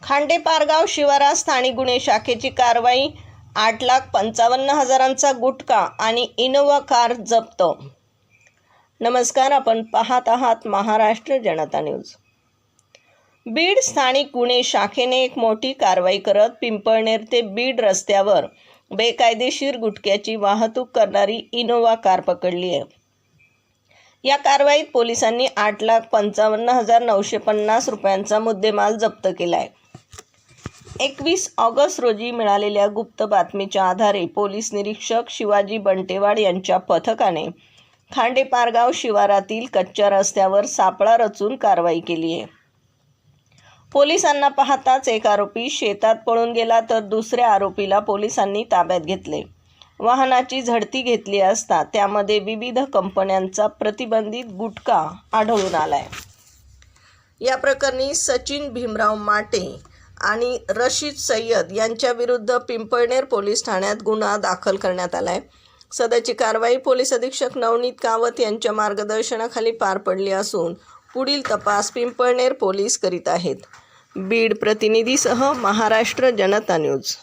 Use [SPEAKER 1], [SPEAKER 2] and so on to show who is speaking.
[SPEAKER 1] खांडेपारगाव शिवारात स्थानिक गुन्हे शाखेची कारवाई. 8,55,000चा गुटखा आणि इनोव्हा कार जप्त. नमस्कार, आपण पाहत आहात महाराष्ट्र जनता न्यूज. बीड स्थानिक गुन्हे शाखेने एक मोठी कारवाई करत पिंपळनेर ते बीड रस्त्यावर बेकायदेशीर गुटख्याची वाहतूक करणारी इनोव्हा कार पकडली आहे. या कारवाईत पोलिसांनी 8,55,950 रुपयांचा मुद्देमाल जप्त केला आहे. 21 ऑगस्ट रोजी मिळालेल्या गुप्त बातमीच्या आधारे पोलीस निरीक्षक शिवाजी बंटेवाड यांच्या पथकाने खांडेपारगाव शिवारातील कच्च्या रस्त्यावर सापळा रचून कारवाई केली आहे. पोलिसांना पाहताच एक आरोपी शेतात पळून गेला, तर दुसऱ्या आरोपीला पोलिसांनी ताब्यात घेतले. वाहनाची झडती घेतली असता त्यामध्ये विविध कंपन्यांचा प्रतिबंधित गुटखा आढळून आलाय. या प्रकरणी सचिन भीमराव माटे आणि रशीद सय्यद यांच्या विरुद्ध पिंपळनेर पोलीस ठाण्यात गुन्हा दाखल करण्यात आलाय. सदरची कारवाई पोलीस अधीक्षक नवनीत कावत यांच्या मार्गदर्शनाखाली पार पडली असून पुढील तपास पिंपळनेर पोलीस करीत आहेत. बीड प्रतिनिधीसह महाराष्ट्र जनता न्यूज.